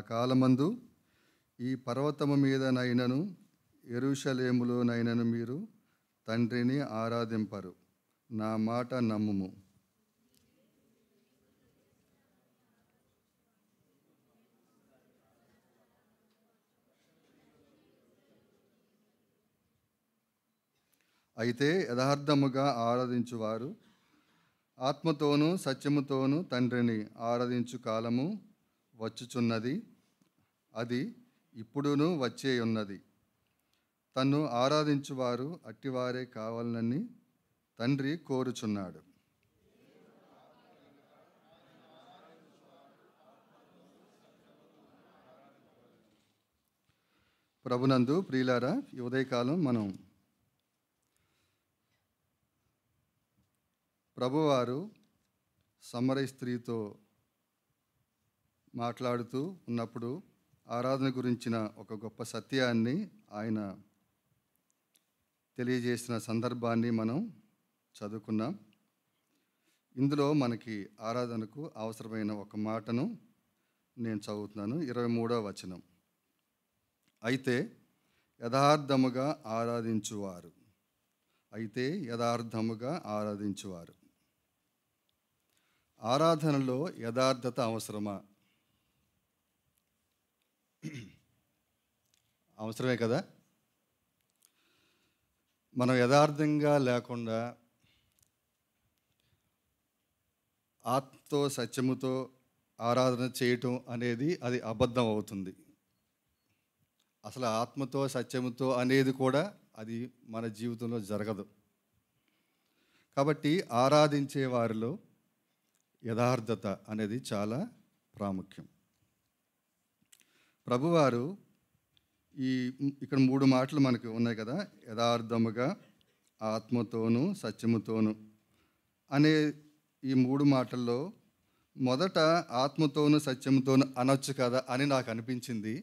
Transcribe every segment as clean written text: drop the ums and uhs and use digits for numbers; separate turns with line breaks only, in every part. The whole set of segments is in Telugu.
ఆ కాలమందు ఈ పర్వతము మీదనైనను యెరూషలేములోనైనను మీరు తండ్రిని ఆరాధింపరు. నా మాట నమ్ముము. అయితే యథార్థముగా ఆరాధించువారు ఆత్మతోనూ సత్యముతోనూ తండ్రిని ఆరాధించు కాలము వచ్చుచున్నది, అది ఇప్పుడును వచ్చే ఉన్నది. తన్ను ఆరాధించువారు అట్టివారే కావాలని తండ్రి కోరుచున్నాడు. ప్రభునందు ప్రియులారా, ఈ ఉదయకాలం మనం ప్రభువారు సమరయ స్త్రీతో మాట్లాడుతూ ఉన్నప్పుడు ఆరాధన గురించిన ఒక గొప్ప సత్యాన్ని ఆయన తెలియజేసిన సందర్భాన్ని మనం చదువుకున్నాం. ఇందులో మనకి ఆరాధనకు అవసరమైన ఒక మాటను నేను చదువుతున్నాను. 23వ వచనం. అయితే యథార్థముగా ఆరాధించువారు. అయితే యథార్థముగా ఆరాధించువారు. ఆరాధనలో యథార్థత అవసరమా? అవసరమే కదా. మనం యథార్థంగా లేకుండా ఆత్మతో సత్యముతో ఆరాధన చేయటం అనేది అది అబద్ధం అవుతుంది. అసలు ఆత్మతో సత్యముతో అనేది కూడా అది మన జీవితంలో జరగదు. కాబట్టి ఆరాధించే వారిలో యథార్థత అనేది చాలా ప్రాముఖ్యం. ప్రభువారు ఇక్కడ 3 మాటలు మనకు ఉన్నాయి కదా. యథార్థముగా, ఆత్మతోనూ సత్యముతోనూ అనే ఈ 3 మాటల్లో మొదట ఆత్మతోనూ సత్యముతోనూ అనొచ్చు కదా అని నాకు అనిపించింది.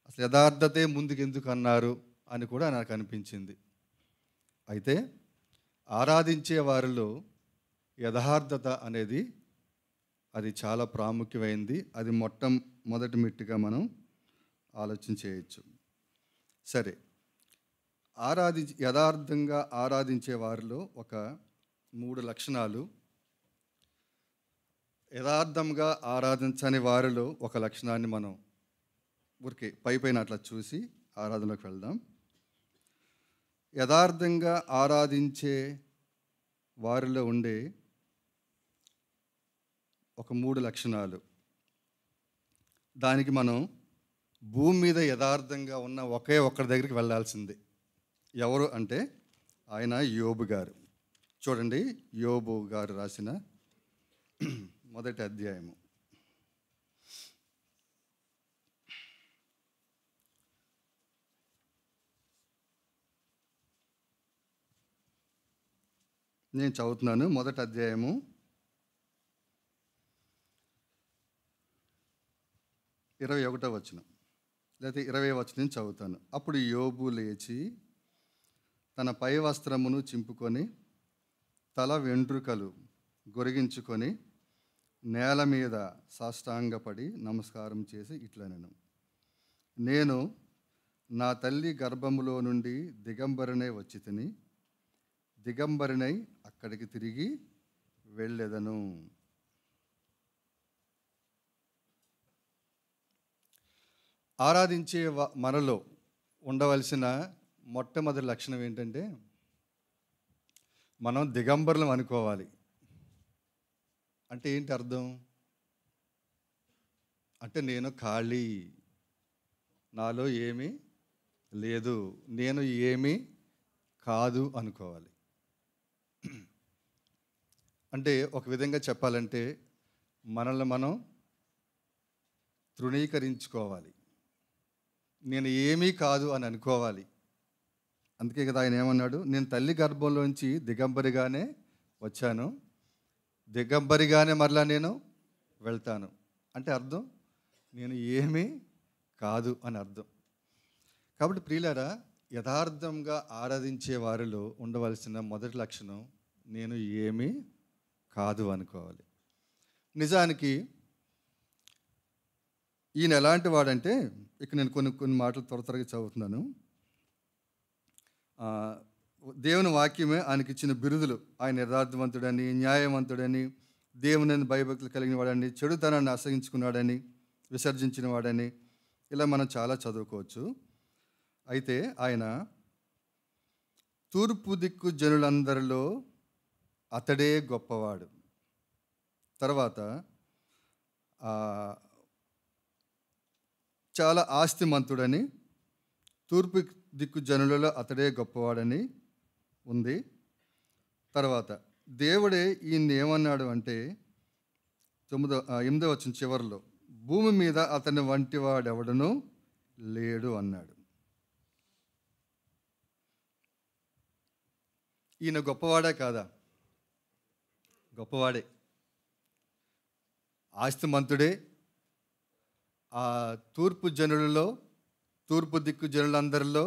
అసలు యథార్థతే ముందుకు ఎందుకు అన్నారు అని కూడా నాకు అనిపించింది. అయితే ఆరాధించే వారిలో యథార్థత అనేది అది చాలా ప్రాముఖ్యమైంది. అది మొట్టమొదటి మెట్టుగా మనం ఆలోచన చేయొచ్చు. సరే, యథార్థంగా ఆరాధించే వారిలో ఒక 3 లక్షణాలు, యథార్థంగా ఆరాధించని వారిలో ఒక లక్షణాన్ని మనం ఊరికే పైపైన అట్లా చూసి ఆరాధనలోకి వెళ్దాం. యథార్థంగా ఆరాధించే వారిలో ఉండే ఒక 3 లక్షణాలు, దానికి మనం భూమి మీద యథార్థంగా ఉన్న ఒకే ఒక్కరి దగ్గరికి వెళ్ళాల్సిందే. ఎవరు అంటే ఆయన యోబు గారు. చూడండి, యోబు గారు రాసిన మొదటి అధ్యాయము. నేను చదువుతున్నాను. మొదటి అధ్యాయము 21వ వచనం లేదా 20వ వచనం చదువుతాను. అప్పుడు యోబు లేచి తన పై వస్త్రమును చింపుకొని తల వెంట్రుకలు గొరిగించుకొని నేల మీద సాష్టాంగపడి నమస్కారం చేసి ఇట్లనెను: నేను నా తల్లి గర్భములో నుండి దిగంబరనే వచ్చి తిని దిగంబరినై అక్కడికి తిరిగి వెళ్ళెదను. ఆరాధించే మనలో ఉండవలసిన మొట్టమొదటి లక్షణం ఏంటంటే, మనం దిగంబరులం అనుకోవాలి. అంటే ఏంటి అర్థం? అంటే నేను ఖాళీ, నాలో ఏమీ లేదు, నేను ఏమీ కాదు అనుకోవాలి. అంటే ఒక విధంగా చెప్పాలంటే మనల్ని మనం తృణీకరించుకోవాలి. నేను ఏమీ కాదు అని అనుకోవాలి. అందుకే కదా ఆయన ఏమన్నాడు, నేను తల్లి గర్భంలోంచి దిగంబరిగానే వచ్చాను, దిగంబరిగానే మరలా నేను వెళ్తాను. అంటే అర్థం నేను ఏమీ కాదు అని అర్థం. కాబట్టి ప్రియులారా, యథార్థంగా ఆరాధించే వారిలో ఉండవలసిన మొదటి లక్షణం నేను ఏమీ కాదు అనుకోవాలి. నిజానికి ఈయన ఎలాంటి వాడంటే, ఇక నేను కొన్ని కొన్ని మాటలు త్వరగా చదువుతున్నాను. దేవుని వాక్యమే ఆయనకి ఇచ్చిన బిరుదులు. ఆయన యథార్థవంతుడని, న్యాయవంతుడని, దేవుని భయభక్తులు కలిగిన వాడని, చెడుతనాన్ని అసహించుకున్నాడని, విసర్జించిన వాడని, ఇలా మనం చాలా చదువుకోవచ్చు. అయితే ఆయన తూర్పు దిక్కు జనులందరిలో అతడే గొప్పవాడు. తర్వాత చాలా ఆస్తిమంతుడని, తూర్పు దిక్కు జనులలో అతడే గొప్పవాడని ఉంది. తర్వాత దేవుడే ఈయన్ని ఏమన్నాడు అంటే 8వ వచనం చివరిలో, భూమి మీద అతని వంటి వాడెవడనూ లేడు అన్నాడు. ఈయన గొప్పవాడే కాదా? గొప్పవాడే, ఆస్తిమంతుడే. ఆ తూర్పు జనులలో, తూర్పు దిక్కు జనులందరిలో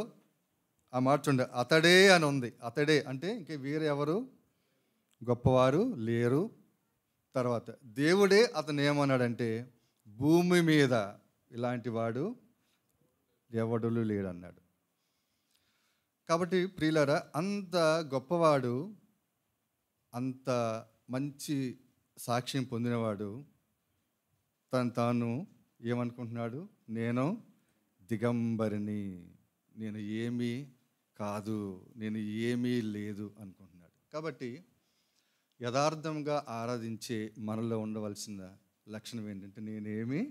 ఆ మాట చూడండి, అతడే అని ఉంది. అతడే అంటే ఇంకే వేరే ఎవరు గొప్పవారు లేరు. తర్వాత దేవుడే అతను ఏమన్నాడంటే, భూమి మీద ఇలాంటి వాడు ఎవడు లేడన్నాడు. కాబట్టి ప్రియులారా, అంత గొప్పవాడు, అంత మంచి సాక్ష్యం పొందినవాడు తాను ఏమనుకుంటున్నాడు? నేను దిగంబరిని, నేను ఏమీ కాదు, నేను ఏమీ లేదు అనుకుంటున్నాడు. కాబట్టి యథార్థంగా ఆరాధించే మనలో ఉండవలసిన లక్షణం ఏంటంటే, నేనేమీ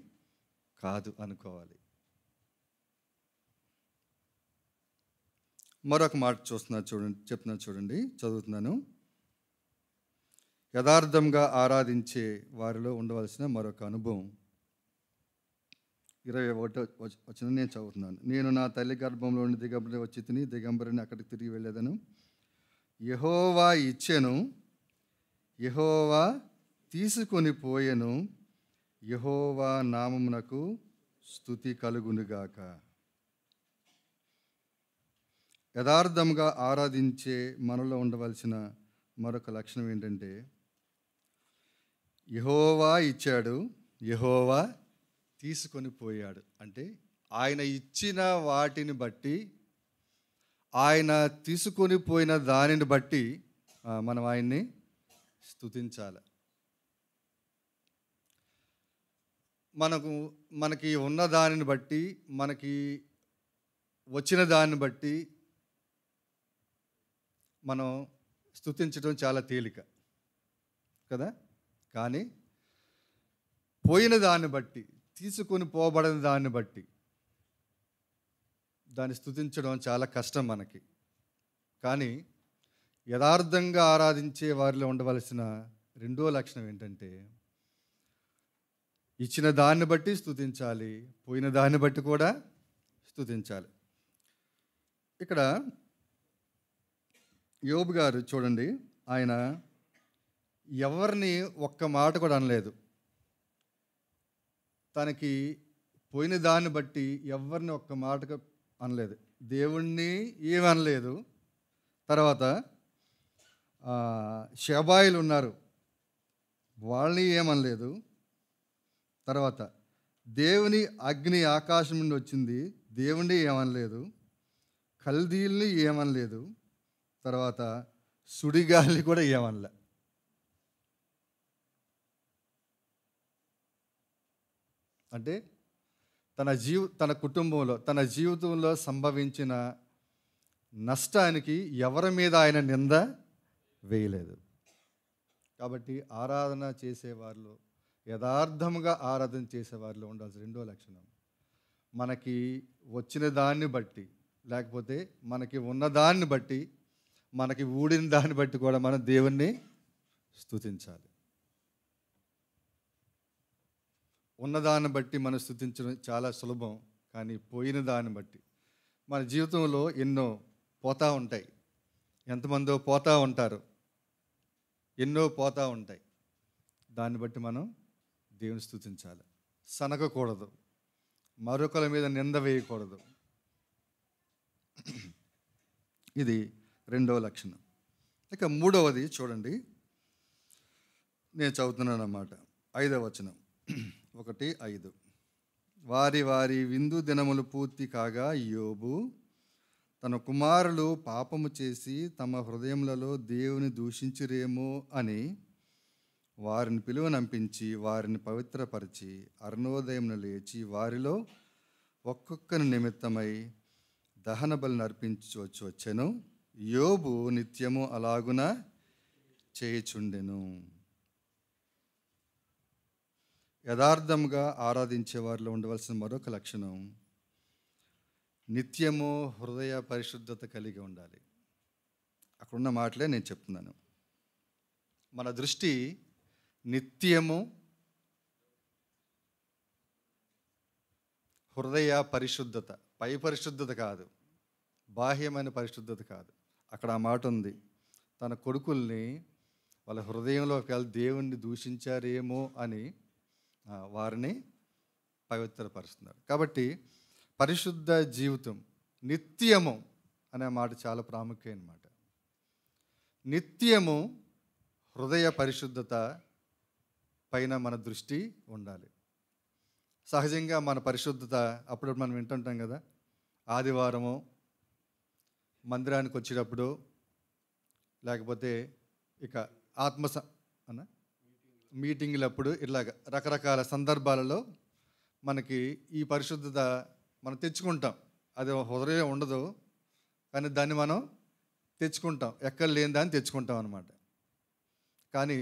కాదు అనుకోవాలి. మరొక మాట చెప్తున్నాను చూడండి, చదువుతున్నాను. యథార్థంగా ఆరాధించే వారిలో ఉండవలసిన మరొక అనుభవం 21వ వచనం నేను చదువుతున్నాను. నేను నా తల్లి గర్భంలో నుండి దిగంబరి వచ్చి తిని, దిగంబరిని అక్కడికి తిరిగి వెళ్ళేదను. యెహోవా ఇచ్చెను, యెహోవా తీసుకొని పోయెను, యెహోవా నామమునకు స్తుతి కలుగునుగాక. యథార్థంగా ఆరాధించే మనలో ఉండవలసిన మరొక లక్షణం ఏంటంటే, యెహోవా ఇచ్చాడు, యెహోవా తీసుకొని పోయాడు. అంటే ఆయన ఇచ్చిన వాటిని బట్టి, ఆయన తీసుకొని పోయిన దానిని బట్టి మనం ఆయన్ని స్తుతించాలి. మనకి ఉన్న దానిని బట్టి, మనకి వచ్చిన దాన్ని బట్టి మనం స్తుతించడం చాలా తేలిక కదా. కానీ పోయిన దాన్ని బట్టి, తీసుకొని పోబడిన దాన్ని బట్టి దాన్ని స్తుతించడం చాలా కష్టం మనకి. కానీ యథార్థంగా ఆరాధించే వారిలో ఉండవలసిన రెండో లక్షణం ఏంటంటే, ఇచ్చిన దాన్ని బట్టి స్తుతించాలి, పోయిన దాన్ని బట్టి కూడా స్తుతించాలి. ఇక్కడ యోబు గారు చూడండి, ఆయన ఎవరిని ఒక్క మాట కూడా అనలేదు. తనకి పోయిన దాన్ని బట్టి ఎవరిని ఒక్క మాటగా అనలేదు. దేవుణ్ణి ఏమి అనలేదు. తర్వాత షబాయిలు ఉన్నారు, వాళ్ళని ఏమనలేదు. తర్వాత దేవుని అగ్ని ఆకాశం నుండి వచ్చింది, దేవుణ్ణి ఏమనలేదు. కల్దీల్ని ఏమనలేదు. తర్వాత సుడిగాలి కూడా ఏమనలే. అంటే తన కుటుంబంలో, తన జీవితంలో సంభవించిన నష్టానికి ఎవరి మీద ఆయన నింద వేయలేదు. కాబట్టి ఆరాధన చేసేవారిలో, యథార్థంగా ఆరాధన చేసేవారిలో ఉండాల్సిన రెండో లక్షణం, మనకి వచ్చిన దాన్ని బట్టి, లేకపోతే మనకి ఉన్న దాన్ని బట్టి, మనకి ఊడిన దాన్ని బట్టి కూడా మనం దేవుణ్ణి స్తుతించాలి. ఉన్నదాన్ని బట్టి మనం స్తుతించడం చాలా సులభం. కానీ పోయిన దాన్ని బట్టి, మన జీవితంలో ఎన్నో పోతూ ఉంటాయి. ఎంతమందో పోతూ ఉంటారు, ఎన్నో పోతూ ఉంటాయి. దాన్ని బట్టి మనం దేవుని స్తుతించాలి. సనగకూడదు, మరొకల మీద నింద వేయకూడదు. ఇది రెండవ లక్షణం. ఇక మూడవది చూడండి, నేను చదువుతున్నాను అన్నమాట. 5వ వచనం, 1:5. వారి వారి విందు దినములు పూర్తి కాగా యోబు తన కుమారులు పాపము చేసి తమ హృదయములలో దేవుని దూషించురేమో అని వారిని పిలువనంపించి వారిని పవిత్రపరిచి అరుణోదయమున లేచి వారిలో ఒక్కొక్కరి నిమిత్తమై దహన బలిని అర్పించవచ్చు వచ్చెను. యోబు నిత్యము అలాగున చేయుచుండెను. యథార్థంగా ఆరాధించే వారిలో ఉండవలసిన మరొక లక్షణం నిత్యము హృదయ పరిశుద్ధత కలిగి ఉండాలి. అక్కడున్న మాటలే నేను చెప్తున్నాను. మన దృష్టి నిత్యము హృదయ పరిశుద్ధత, పై పరిశుద్ధత కాదు, బాహ్యమైన పరిశుద్ధత కాదు. అక్కడ ఆ మాట ఉంది, తన కొడుకుల్ని వాళ్ళ హృదయంలోకి వెళ్ళి దేవుణ్ణి దూషించారేమో అని వారిని పవిత్రపరుస్తున్నారు. కాబట్టి పరిశుద్ధ జీవితం నిత్యము అనే మాట చాలా ప్రాముఖ్యమైన మాట. నిత్యము హృదయ పరిశుద్ధత పైన మన దృష్టి ఉండాలి. సహజంగా మన పరిశుద్ధత అప్పుడప్పుడు మనం వింటుంటాం కదా, ఆదివారము మందిరానికి వచ్చేటప్పుడు, లేకపోతే ఇక అన్న మీటింగ్లప్పుడు, ఇలాగ రకరకాల సందర్భాలలో మనకి ఈ పరిశుద్ధత మనం తెచ్చుకుంటాం. అది హృదయం ఉండదు, కానీ దాన్ని మనం తెచ్చుకుంటాం, ఎక్కడ లేని దాన్ని తెచ్చుకుంటాం అన్నమాట. కానీ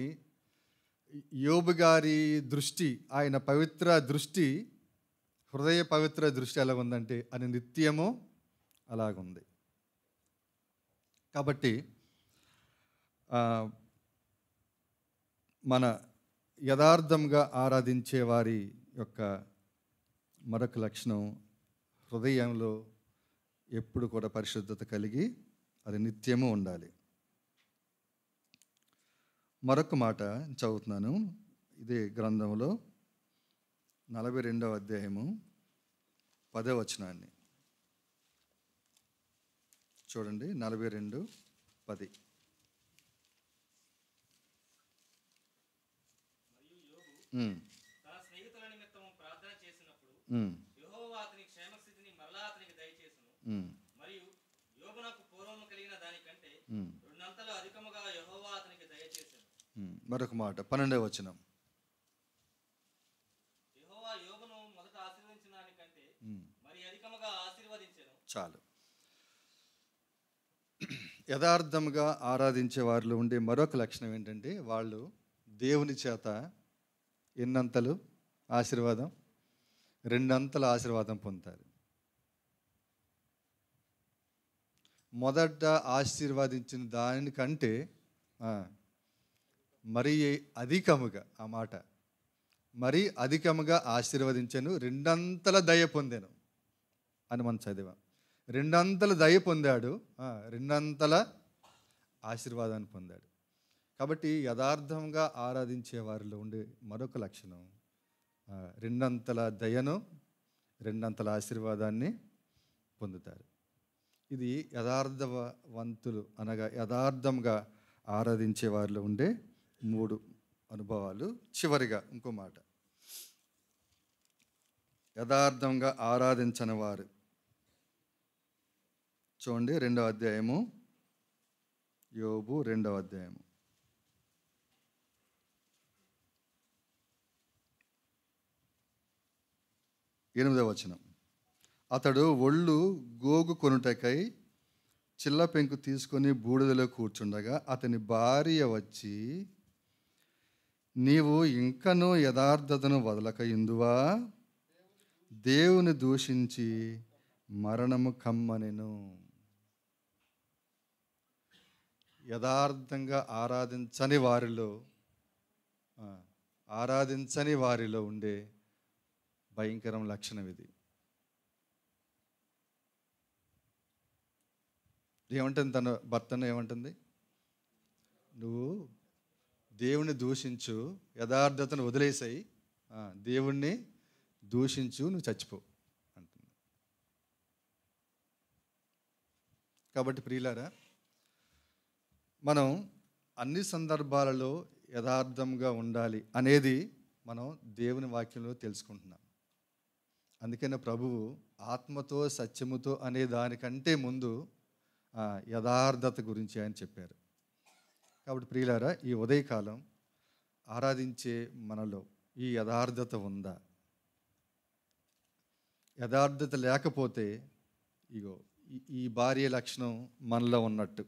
యోబు గారి దృష్టి, ఆయన పవిత్ర దృష్టి, హృదయ పవిత్ర దృష్టి ఎలా ఉందంటే అది నిత్యము అలాగుంది. కాబట్టి మన యథార్థంగా ఆరాధించే వారి యొక్క మరొక లక్షణం హృదయంలో ఎప్పుడు కూడా పరిశుద్ధత కలిగి అది నిత్యము ఉండాలి. మరొక మాట చదువుతున్నాను, ఇదే గ్రంథంలో 42వ అధ్యాయము 10వ వచనాన్ని చూడండి. 42:10. మరొక మాట 12వ వచనం. చాలు. యథార్థంగా ఆరాధించే వారిలో ఉండే మరొక లక్షణం ఏంటంటే వాళ్ళు దేవుని చేత ఎన్నంతలు ఆశీర్వాదం, రెండంతల ఆశీర్వాదం పొందుతారు. మొదట ఆశీర్వాదించిన దానికంటే మరీ అధికముగా, ఆ మాట మరీ అధికముగా ఆశీర్వదించాను, రెండంతల దయ పొందాను అని మనం చదివాం. రెండంతల దయ పొందాడు, రెండంతల ఆశీర్వాదాన్ని పొందాడు. కాబట్టి యథార్థంగా ఆరాధించే వారిలో ఉండే మరొక లక్షణం రెండంతల దయను, రెండంతల ఆశీర్వాదాన్ని పొందుతారు. ఇది యథార్థవంతులు అనగా యథార్థంగా ఆరాధించే వారిలో ఉండే 3 అనుభవాలు. చివరిగా ఇంకో మాట, యథార్థంగా ఆరాధించని వారు. చూడండి 2వ అధ్యాయము, యోబు 2వ అధ్యాయము 8వ వచనం. అతడు ఒళ్ళు గోగు కొనుటకై చిల్ల పెంకు తీసుకొని బూడిదలో కూర్చుండగా అతని భార్య వచ్చి, నీవు ఇంకనూ యథార్థతను వదలక ఇందువా, దేవుని దూషించి మరణము కమ్మనెను. యథార్థంగా ఆరాధించని వారిలో ఉండే భయంకరం లక్షణం ఇది. ఏమంటుంది తన భర్తను? ఏమంటుంది? నువ్వు దేవుణ్ణి దూషించు, యథార్థతను వదిలేసాయి, దేవుణ్ణి దూషించు, నువ్వు చచ్చిపో అంటుంది. కాబట్టి ప్రియులారా, మనం అన్ని సందర్భాలలో యథార్థంగా ఉండాలి అనేది మనం దేవుని వాక్యంలో తెలుసుకుంటున్నాం. అందుకనే ప్రభువు ఆత్మతో సత్యముతో అనే దానికంటే ముందు యథార్థత గురించి ఆయన చెప్పారు. కాబట్టి ప్రియులారా, ఈ ఉదయకాలం ఆరాధించే మనలో ఈ యథార్థత ఉందా? యథార్థత లేకపోతే ఇగో ఈ భార్య లక్షణం మనలో ఉన్నట్టు.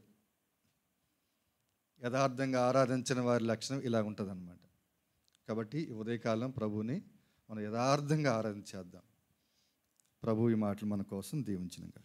యథార్థంగా ఆరాధించిన వారి లక్షణం ఇలా ఉంటుందన్నమాట. కాబట్టి ఈ ఉదయకాలం ప్రభువుని మనం యథార్థంగా ఆరాధించేద్దాం. ప్రభు ఈ మాటలు మన కోసం దీవించినగా.